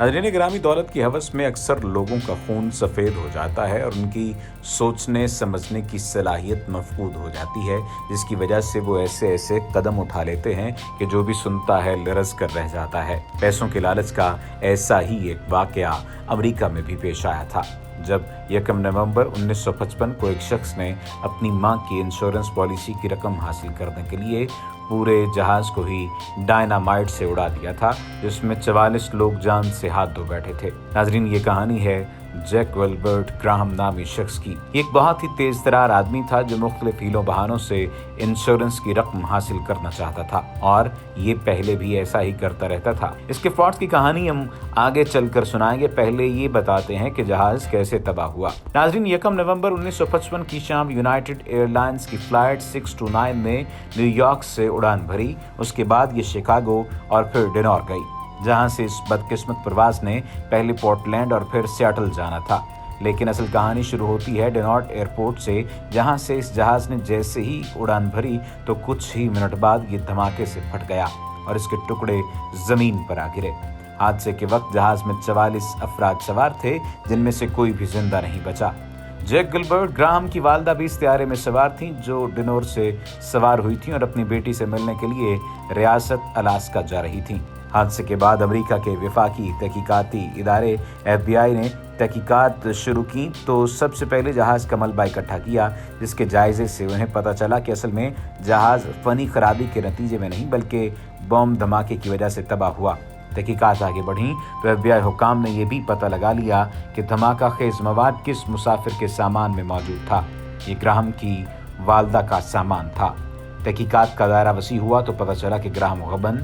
नाज़रीन ग्रामी, दौलत की हवस में अक्सर लोगों का खून सफ़ेद हो जाता है और उनकी सोचने समझने की सलाहियत मफकूद हो जाती है, जिसकी वजह से वो ऐसे ऐसे कदम उठा लेते हैं कि जो भी सुनता है लरज़ कर रह जाता है। पैसों के लालच का ऐसा ही एक वाक़या अमेरिका में भी पेश आया था, जब 1 नवंबर 1955 को एक शख्स ने अपनी मां की इंश्योरेंस पॉलिसी की रकम हासिल करने के लिए पूरे जहाज को ही डायनामाइट से उड़ा दिया था, जिसमें 44 लोग जान से हाथ धो बैठे थे। नाजरीन, ये कहानी है जैक विल्बर्ट ग्राहम नामी शख्स की। एक बहुत ही तेज तरार आदमी था जो मुख्तलिफ हीलों बहानों से इंश्योरेंस की रकम हासिल करना चाहता था, और ये पहले भी ऐसा ही करता रहता था। इसके फ्रॉड्स की कहानी हम आगे चलकर सुनाएंगे। पहले ये बताते हैं कि जहाज कैसे तबाह हुआ। नाजरीन, 1 नवंबर 1955 की शाम यूनाइटेड एयरलाइंस की फ्लाइट 629 ने न्यूयॉर्क से उड़ान भरी। उसके बाद ये शिकागो और फिर डिनॉर गई, जहां से इस बदकिस्मत प्रवास ने पहले पोर्टलैंड और फिर सियाटल जाना था। लेकिन असल कहानी शुरू होती है डिनॉर्ट एयरपोर्ट से, जहां से इस जहाज ने जैसे ही उड़ान भरी तो कुछ ही मिनट बाद ये धमाके से फट गया और इसके टुकड़े जमीन पर आ गिरे। हादसे के वक्त जहाज में 44 अफराद सवार थे, जिनमें से कोई भी जिंदा नहीं बचा। जैक विल्बर्ट ग्राहम की वालदा भी इस त्यारे में सवार थीं, जो डिनोर से सवार हुई थीं और अपनी बेटी से मिलने के लिए रियासत अलास्का जा रही थीं। हादसे के बाद अमेरिका के वफाकी तहकीकाती इदारे FBI ने तहकीकात शुरू की तो सबसे पहले जहाज का मलबा इकट्ठा किया, जिसके जायजे से उन्हें पता चला कि असल में जहाज फनी खराबी के नतीजे में नहीं बल्कि बम धमाके की वजह से तबाह हुआ। तहकीकात आगे बढ़ी तो FBI हुकाम ने यह भी पता लगा लिया कि धमाका खेज मवाद किस मुसाफिर के सामान में मौजूद था। ये ग्राहम की वालदा का सामान था। तहकीकात का दायरा वसी हुआ तो पता चला कि ग्राहम गबन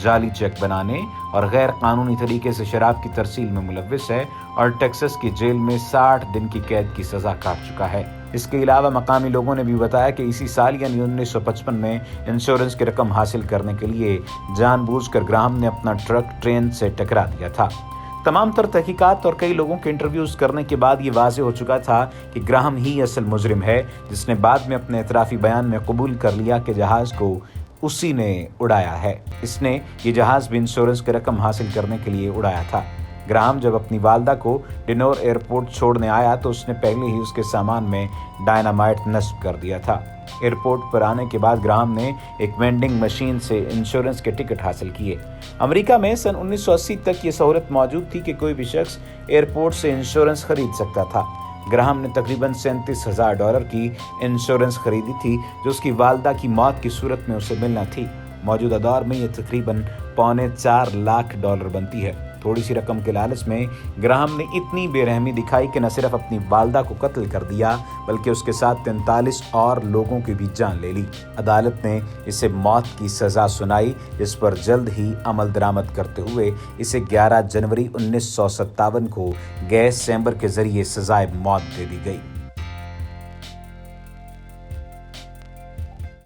जाली चेक बनाने और गैर कानूनी तरीके से शराब की तरसील में मुलव्विस है और टेक्सास की जेल में 60 दिन की कैद की सजा काट चुका है। इसके अलावा मकामी लोगों ने भी बताया कि इसी साल यानी 1955 में इंश्योरेंस की रकम हासिल करने के लिए जानबूझकर ग्राहम ने अपना ट्रक ट्रेन से टकरा दिया था। तमाम तर तहकीकात और कई लोगों के इंटरव्यूज करने के बाद ये वाज़ेह हो चुका था कि ग्राहम ही असल मुजरिम है, जिसने बाद में अपने एतराफ़ी बयान में कबूल कर लिया कि जहाज़ को उसी ने उड़ाया है। इसने ये जहाज़ भी इंश्योरेंस की रकम हासिल करने के लिए उड़ाया था। ग्राहम जब अपनी वालदा को डिनोर एयरपोर्ट छोड़ने आया तो उसने पहले ही उसके सामान में डायनामाइट नस्ब कर दिया था। एयरपोर्ट पर आने के बाद ग्राहम ने एक वेंडिंग मशीन से इंश्योरेंस के टिकट हासिल किए। अमेरिका में सन 1980 तक ये सहूलत मौजूद थी कि कोई भी शख्स एयरपोर्ट से इंश्योरेंस खरीद सकता था। ग्राहम ने तकरीबन $37,000 की इंश्योरेंस खरीदी थी, जो उसकी वालदा की मौत की सूरत में उसे मिलना थी। मौजूदा दौर में ये तकरीबन $4.25 लाख बनती है। थोड़ी सी रकम के लालच में ग्राहम ने इतनी बेरहमी दिखाई कि न सिर्फ अपनी वालदा को कत्ल कर दिया बल्कि उसके साथ 43 और लोगों की भी जान ले ली। अदालत ने इसे मौत की सज़ा सुनाई, जिस पर जल्द ही अमल दरामद करते हुए इसे 11 जनवरी 1957 को गैस चैम्बर के जरिए सजाए मौत दे दी गई।